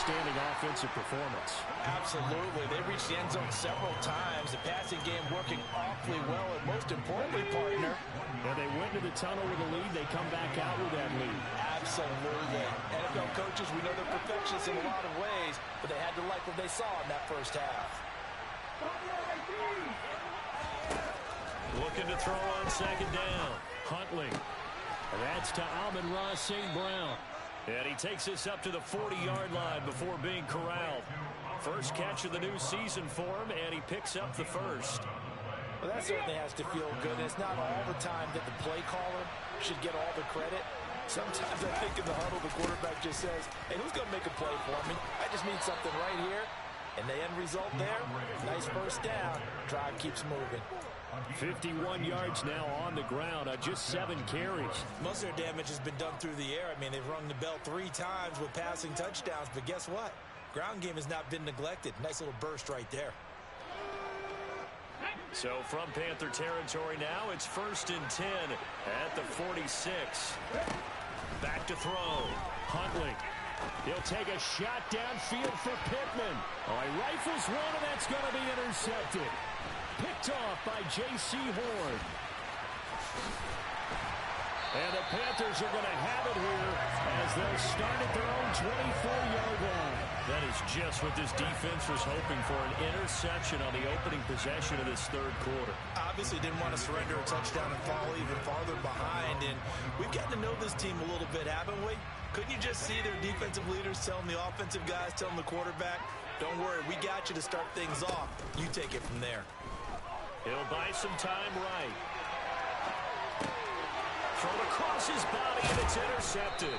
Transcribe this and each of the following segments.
outstanding offensive performance. Absolutely. They reached the end zone several times. The passing game working awfully well, and most importantly, partner, and they went to the tunnel with a lead. They come back out with that lead. Absolutely. NFL coaches, we know they're perfectionists in a lot of ways, but they had to like what they saw in that first half. Looking to throw on second down. Huntley. That's to Amon-Ra St. Brown. And he takes this up to the 40-yard line before being corralled. First catch of the new season for him, and he picks up the first. Well, that certainly has to feel good. It's not all the time that the play caller should get all the credit. Sometimes I think in the huddle, the quarterback just says, hey, who's going to make a play for me? I just need something right here. And the end result there, nice first down. Drive keeps moving. 51 yards now on the ground on just 7 carries. Most of their damage has been done through the air. I mean, they've rung the bell 3 times with passing touchdowns. But guess what? Ground game has not been neglected. Nice little burst right there. So from Panther territory now, it's 1st and 10 at the 46. Back to throw. Huntley. He'll take a shot downfield for Pittman. Oh, he rifles one, and that's going to be intercepted. Picked off by J.C. Horn. And the Panthers are going to have it here as they'll start at their own 24-yard line. That is just what this defense was hoping for, an interception on the opening possession of this third quarter. Obviously didn't want to surrender a touchdown and fall even farther behind. And we've gotten to know this team a little bit, haven't we? Couldn't you just see their defensive leaders telling the offensive guys, telling the quarterback, don't worry, we got you to start things off. You take it from there. He'll buy some time right. Thrown across his body, and it's intercepted.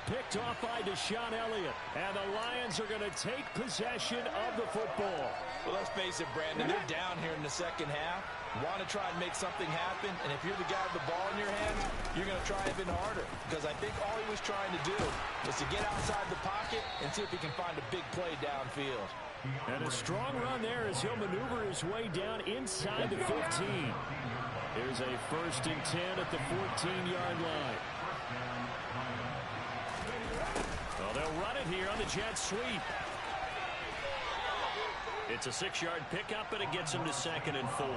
Picked off by Deshaun Elliott. And the Lions are going to take possession of the football. Well, let's face it, Brandon, they're down here in the second half. Want to try and make something happen, and if you're the guy with the ball in your hands, you're going to try even harder. Because I think all he was trying to do was to get outside the pocket and see if he can find a big play downfield. And a strong run there as he'll maneuver his way down inside the 15. Here's a 1st and 10 at the 14-yard line. Well, they'll run it here on the jet sweep. It's a 6-yard pickup, and it gets him to 2nd and 4.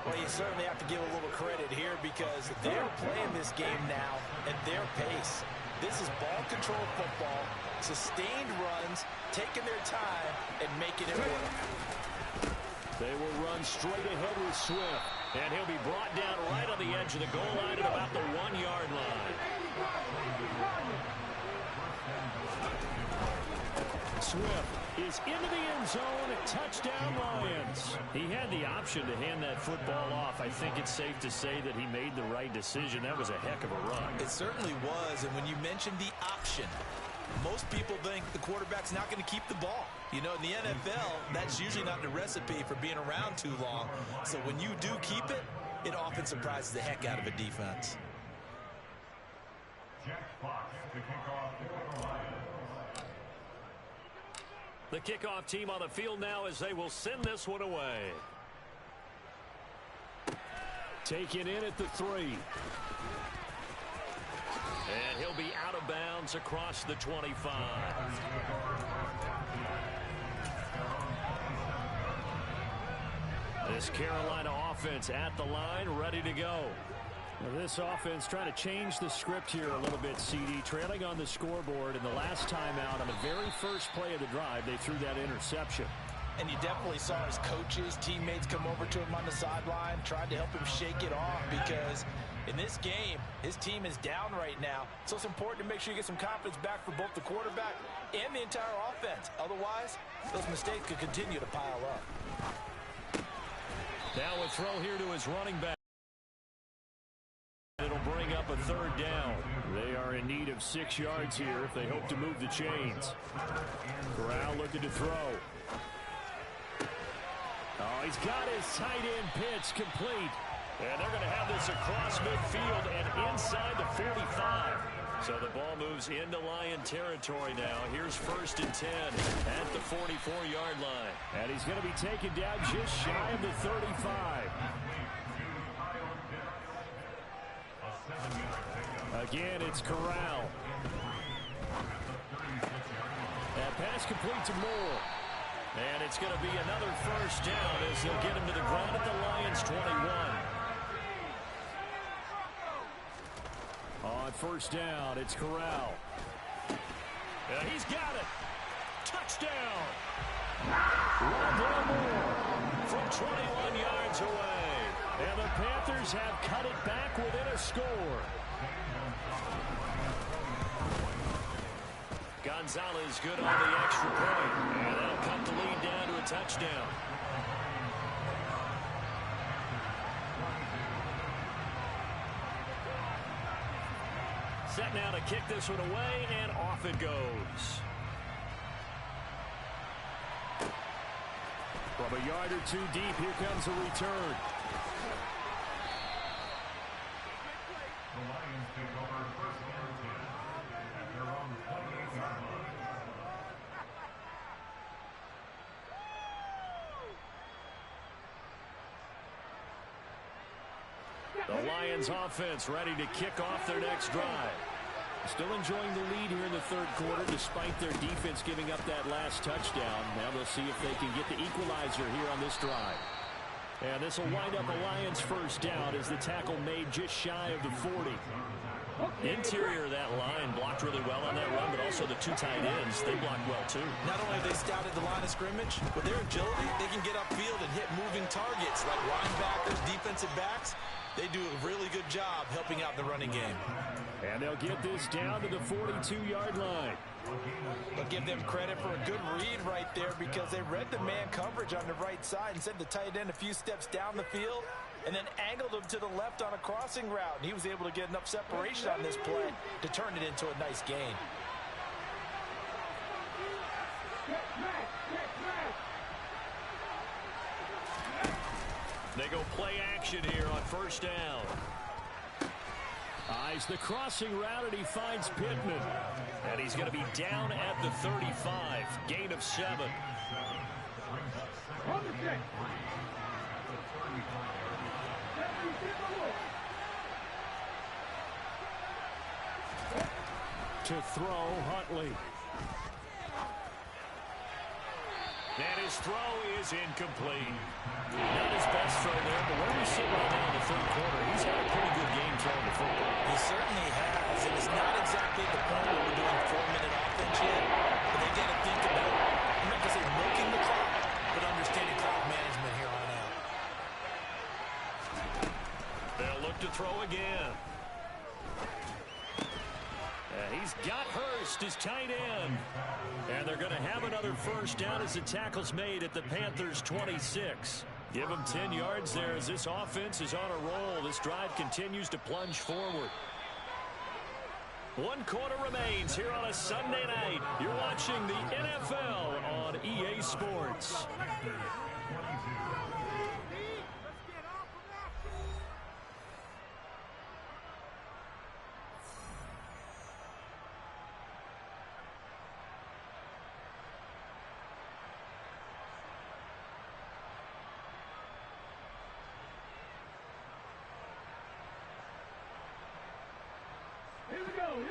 Well, you certainly have to give a little credit here because they're playing this game now at their pace. This is ball control football, sustained runs, taking their time, and making it work. They will run straight ahead with Swift, and he'll be brought down right on the edge of the goal line at about the 1-yard line. Swift is into the end zone. Touchdown, Lions. He had the option to hand that football off. I think it's safe to say that he made the right decision. That was a heck of a run. It certainly was, and when you mentioned the option, most people think the quarterback's not going to keep the ball. You know, in the NFL, that's usually not the recipe for being around too long. So when you do keep it, it often surprises the heck out of a defense. The kickoff team on the field now as they will send this one away. Taken in at the 3. And he'll be out of bounds across the 25. This Carolina offense at the line, ready to go. Well, this offense trying to change the script here a little bit, CD. Trailing on the scoreboard, and the last time out on the very first play of the drive, they threw that interception. And you definitely saw his coaches, teammates come over to him on the sideline, tried to help him shake it off because in this game, his team is down right now. So it's important to make sure you get some confidence back for both the quarterback and the entire offense. Otherwise, those mistakes could continue to pile up. Now a throw here to his running back. It'll bring up a 3rd down. They are in need of 6 yards here if they hope to move the chains. Corral looking to throw. Oh, he's got his tight end pitch complete. And they're going to have this across midfield and inside the 45. So the ball moves into Lion territory now. Here's 1st and 10 at the 44-yard line. And he's going to be taken down just shy of the 35. Again, it's Corral. And That pass complete to Moore. And it's going to be another first down as they'll get him to the ground at the Lions 21. On first down, it's Corral. And he's got it. Touchdown. Rondale Moore from 21 yards away. And the Panthers have cut it back within a score. Gonzalez good on the extra point. And that'll cut the lead down to a touchdown. Set now to kick this one away, and off it goes. From a yard or two deep, here comes a return. The Lions take over first and 10 at their own 28-yard line. The Lions offense ready to kick off their next drive. Still enjoying the lead here in the third quarter despite their defense giving up that last touchdown. Now they'll see if they can get the equalizer here on this drive. And this will wind up a Lions first down as the tackle made just shy of the 40. Interior of that line blocked really well on that run, but also the two tight ends, they blocked well too. Not only have they scouted the line of scrimmage, but their agility, they can get upfield and hit moving targets like linebackers, defensive backs. They do a really good job helping out the running game. And they'll get this down to the 42-yard line. But give them credit for a good read right there because they read the man coverage on the right side and sent the tight end a few steps down the field and then angled him to the left on a crossing route. And he was able to get enough separation on this play to turn it into a nice gain. They go play action here on first down. Eyes the crossing route, and he finds Pittman. And he's going to be down at the 35. Gain of 7. To throw, Huntley. And his throw is incomplete. Not his best throw there, but where we sit right now in the third quarter, he's had a pretty good game throwing the football. He certainly has, and it's not exactly the point where we're doing 4-minute offense yet, but they got to think about, I'm not going to say milking the clock, but understanding clock management here on out. They'll look to throw again. And he's got Hurst, his tight end. And they're going to have another first down as the tackle's made at the Panthers' 26. Give them 10 yards there as this offense is on a roll. This drive continues to plunge forward. 1 quarter remains here on a Sunday night. You're watching the NFL on EA Sports.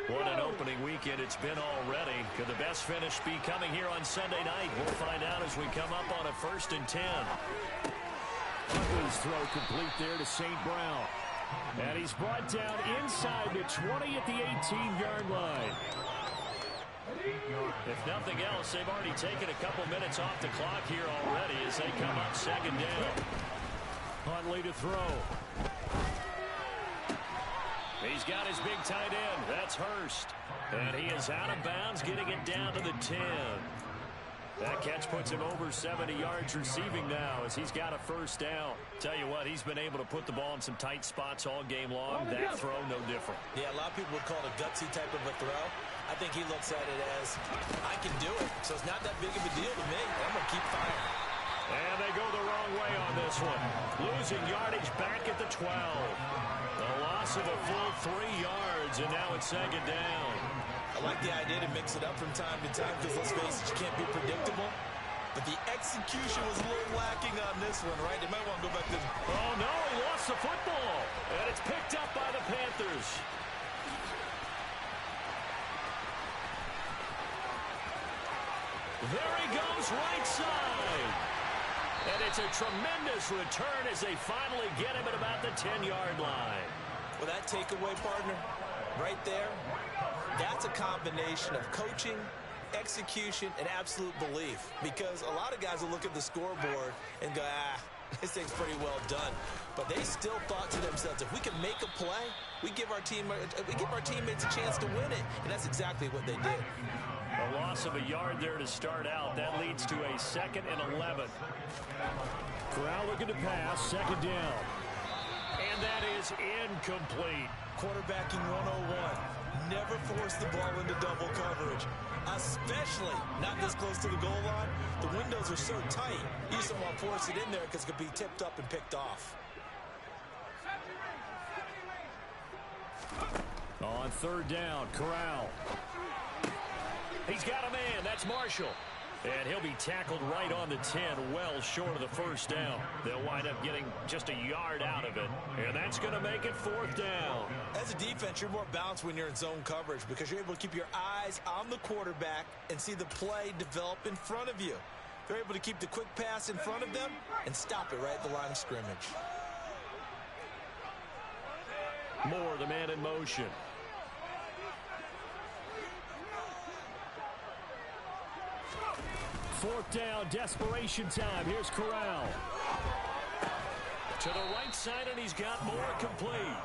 What an opening weekend it's been already. Could the best finish be coming here on Sunday night? We'll find out as we come up on a 1st and 10. Huntley's throw complete there to St. Brown. And he's brought down inside the 20 at the 18-yard line. If nothing else, they've already taken a couple minutes off the clock here already as they come up 2nd down. Huntley to throw. He's got his big tight end. That's Hurst. And he is out of bounds, getting it down to the 10. That catch puts him over 70 yards receiving now as he's got a first down. Tell you what, he's been able to put the ball in some tight spots all game long. That throw, no different. Yeah, a lot of people would call it a gutsy type of a throw. I think he looks at it as, I can do it, so it's not that big of a deal to me. I'm going to keep firing. And they go the wrong way on this one. Losing yardage back at the 12. The loss of a full 3 yards, and now it's 2nd down. I like the idea to mix it up from time to time because, let's face it, you can't be predictable. But the execution was a little lacking on this one, right? They might want to go back to... Oh, no, he lost the football. And it's picked up by the Panthers. There he goes, right side. And it's a tremendous return as they finally get him at about the 10-yard line. Well, that takeaway, partner, right there, that's a combination of coaching, execution, and absolute belief. Because a lot of guys will look at the scoreboard and go, this thing's pretty well done. But they still thought to themselves, if we can make a play, we give our teammates a chance to win it. And that's exactly what they did. A loss of a yard there to start out. That leads to a 2nd and 11. Corral looking to pass, 2nd down. And that is incomplete. Quarterbacking 101. Never force the ball into double coverage, especially not this close to the goal line. The windows are so tight, you just don't want to force it in there because it could be tipped up and picked off. On 3rd down, Corral. He's got a man. That's Marshall. And he'll be tackled right on the 10, well short of the 1st down. They'll wind up getting just a yard out of it. And that's going to make it 4th down. As a defense, you're more balanced when you're in zone coverage because you're able to keep your eyes on the quarterback and see the play develop in front of you. They're able to keep the quick pass in front of them and stop it right at the line of scrimmage. Moore, the man in motion. Fourth down, desperation time. Here's Corral. To the right side, and he's got Moore complete.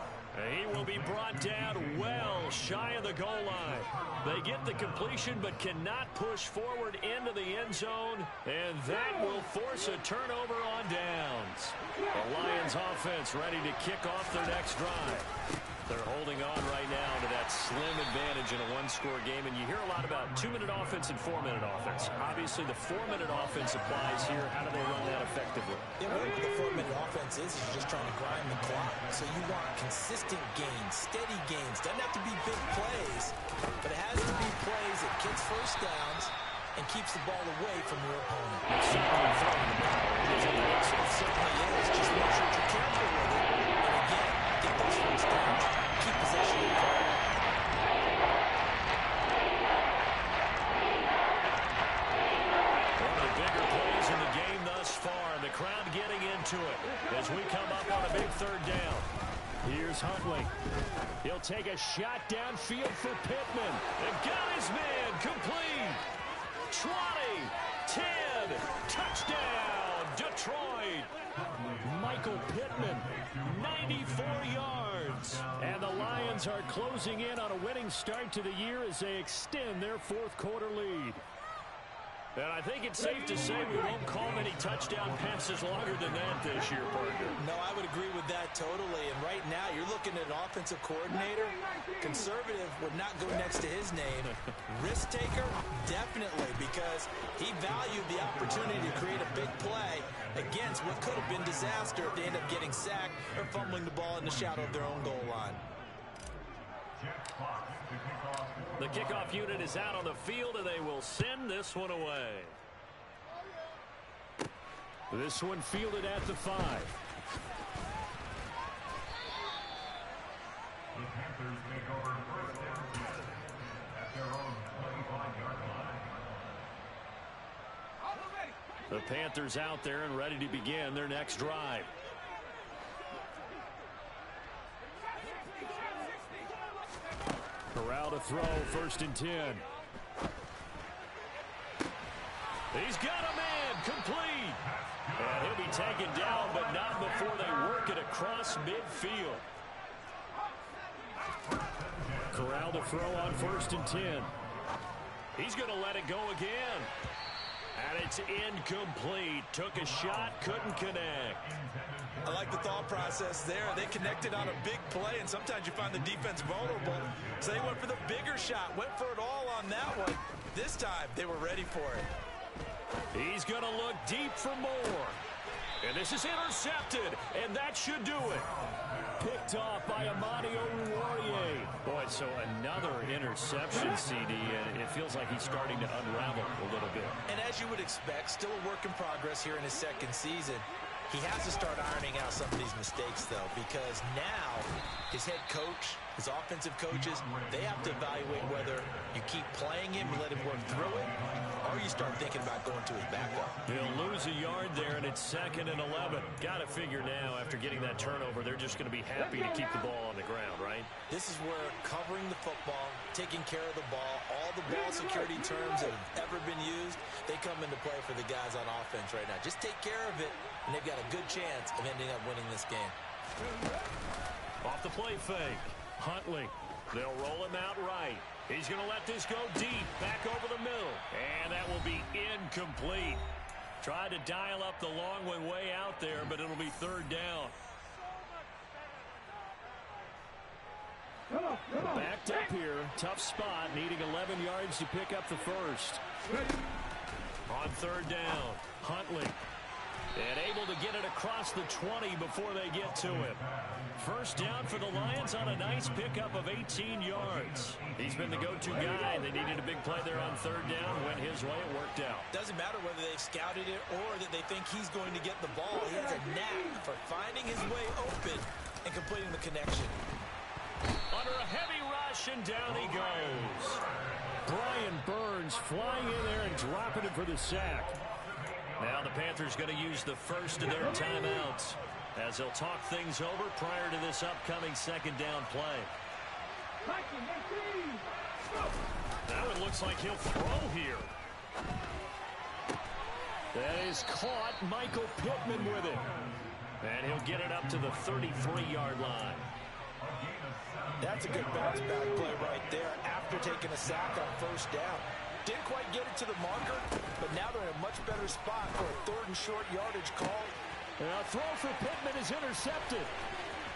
He will be brought down well shy of the goal line. They get the completion but cannot push forward into the end zone, and that will force a turnover on downs. The Lions offense ready to kick off their next drive. They're holding on right now to that slim advantage in a one-score game, and you hear a lot about 2-minute offense and 4-minute offense. Obviously, the 4-minute offense applies here. How do they run that effectively? Yeah, whatever the 4-minute offense is you're just trying to grind the clock. So you want consistent gains, steady gains. Doesn't have to be big plays, but it has to be plays that gets first downs and keeps the ball away from your opponent. It certainly is. Just make sure you're careful with it. And again, get those first downs. Keep possession of the ball. One of the bigger plays in the game thus far. The crowd getting into it as we come up on a big 3rd down. Here's Huntley. He'll take a shot downfield for Pittman. And got his man complete. 20, 10, touchdown, Detroit. Michael Pittman, 94 yards. And the Lions are closing in on a winning start to the year as they extend their 4th quarter lead. And I think it's safe to say we won't call many touchdown passes longer than that this year, partner. No, I would agree with that totally. And right now, you're looking at an offensive coordinator. Conservative would not go next to his name. Risk taker, definitely, because he valued the opportunity to create a big play against what could have been disaster if they end up getting sacked or fumbling the ball in the shadow of their own goal line. The kickoff unit is out on the field, and they will send this one away. This one fielded at the 5. The Panthers take over 1st and 10 at their own 25-yard line. The Panthers out there and ready to begin their next drive. Corral to throw, 1st and 10. He's got a man complete. And he'll be taken down, but not before they work it across midfield. Corral to throw on 1st and 10. He's going to let it go again. And it's incomplete. Took a shot, couldn't connect. I like the thought process there. They connected on a big play, and sometimes you find the defense vulnerable. So they went for the bigger shot, went for it all on that one. This time, they were ready for it. He's going to look deep for Moore. And this is intercepted, and that should do it. Picked off by Amani Oruwariye. Boy, so another interception, CD, and it feels like he's starting to unravel a little bit. And as you would expect, still a work in progress here in his 2nd season. He has to start ironing out some of these mistakes, though, because now his head coach, his offensive coaches, they have to evaluate whether you keep playing him and let him work through it, or you start thinking about going to his backup. He'll lose a yard there, and it's 2nd and 11. Got to figure now, after getting that turnover, they're just going to be happy to keep the ball on the ground, right? This is where covering the football, taking care of the ball, all the ball security terms that have ever been used, they come into play for the guys on offense right now. Just take care of it, and they've got a good chance of ending up winning this game. Off the play fake. Huntley. They'll roll him out right. He's going to let this go deep, back over the middle. And that will be incomplete. Tried to dial up the long one way out there, but it'll be 3rd down. Backed up here. Tough spot, needing 11 yards to pick up the first. On 3rd down, Huntley. And able to get it across the 20 before they get to him. First down for the Lions on a nice pickup of 18 yards. He's been the go-to guy. They needed a big play there on 3rd down. Went his way. It worked out. Doesn't matter whether they've scouted it or that they think he's going to get the ball. He has a knack for finding his way open and completing the connection. Under a heavy rush, and down he goes. Brian Burns flying in there and dropping it for the sack. Now the Panthers going to use the first of their timeouts as they'll talk things over prior to this upcoming 2nd down play. Now it looks like he'll throw here. That is caught. Michael Pittman with it. And he'll get it up to the 33-yard line. That's a good bounce back play right there after taking a sack on 1st down. Didn't quite get it to the marker, but now they're in a much better spot for a 3rd and short yardage call. And a throw for Pittman is intercepted.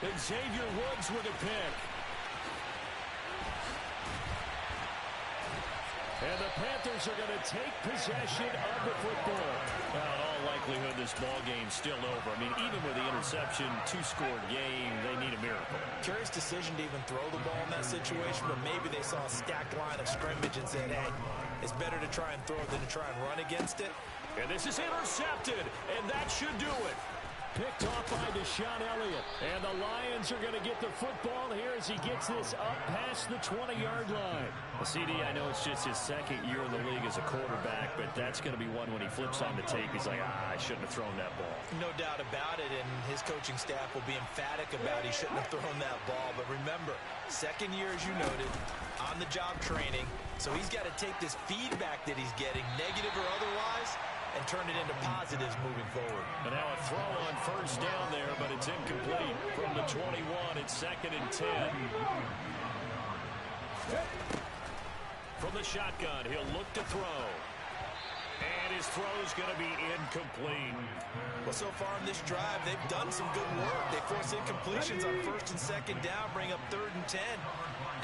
And Xavier Woods with a pick. And the Panthers are going to take possession of the football. Now, in all likelihood, this ball game's still over. I mean, even with the interception, 2-score game, they need a miracle. Curious decision to even throw the ball in that situation, but maybe they saw a stacked line of scrimmage and said, hey, it's better to try and throw than to try and run against it. And this is intercepted, and that should do it. Picked off by Deshaun Elliott. And the Lions are going to get the football here as he gets this up past the 20-yard line. Well, CD, I know it's just his 2nd year in the league as a quarterback, but that's going to be one when he flips on the tape. He's like, I shouldn't have thrown that ball. No doubt about it, and his coaching staff will be emphatic about he shouldn't have thrown that ball. But remember, 2nd year, as you noted, on-the-job training. So he's got to take this feedback that he's getting, negative or otherwise, and turn it into positives moving forward. And now a throw on 1st down there, but it's incomplete from the 21. It's 2nd and 10. From the shotgun, he'll look to throw. And his throw's going to be incomplete. Well, so far in this drive, they've done some good work. They force incompletions on 1st and 2nd down, bring up 3rd and 10.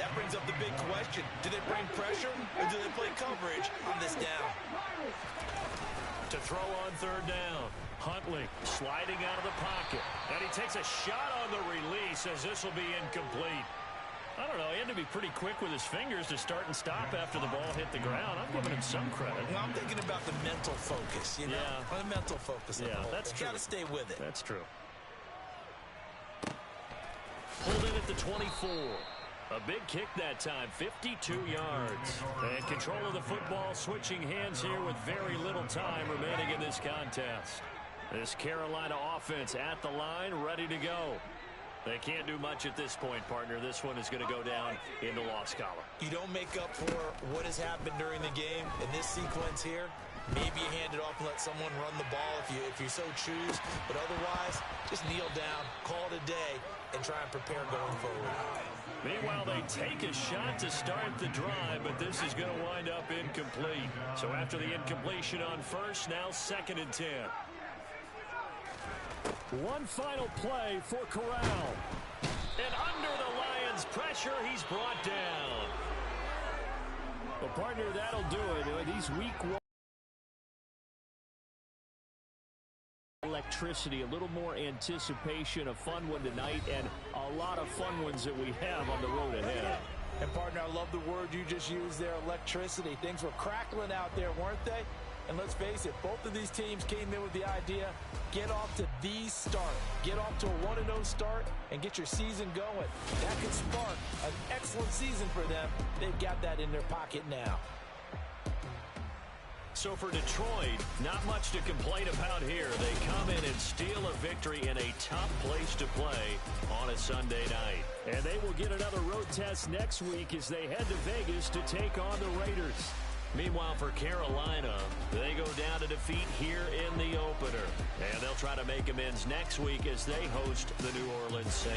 That brings up the big question. Do they bring pressure or do they play coverage on this down? To throw on 3rd down. Huntley sliding out of the pocket. And he takes a shot on the release as this will be incomplete. I don't know. He had to be pretty quick with his fingers to start and stop after the ball hit the ground. I'm giving him some credit. Well, I'm thinking about the mental focus, you know? Yeah. The mental focus. Yeah, that's true. Got to stay with it. That's true. Pulled in at the 24. A big kick that time, 52 yards. And control of the football, switching hands here with very little time remaining in this contest. This Carolina offense at the line, ready to go. They can't do much at this point, partner. This one is going to go down in the loss column. You don't make up for what has happened during the game in this sequence here. Maybe you hand it off and let someone run the ball if you so choose. But otherwise, just kneel down, call it a day, and try and prepare going forward. Meanwhile, they take a shot to start the drive, but this is going to wind up incomplete. So after the incompletion on 1st, now 2nd and 10. One final play for Corral. And under the Lions' pressure, he's brought down. Well, partner, that'll do it. These week one electricity, a little more anticipation, a fun one tonight, and a lot of fun ones that we have on the road ahead. And, partner, I love the word you just used there, electricity. Things were crackling out there, weren't they? And let's face it, both of these teams came in with the idea, get off to the start. Get off to a 1-0 start and get your season going. That could spark an excellent season for them. They've got that in their pocket now. so for Detroit, not much to complain about here. They come in and steal a victory in a tough place to play on a Sunday night. And they will get another road test next week as they head to Vegas to take on the Raiders. Meanwhile, for Carolina, they go down to defeat here in the opener. And they'll try to make amends next week as they host the New Orleans Saints.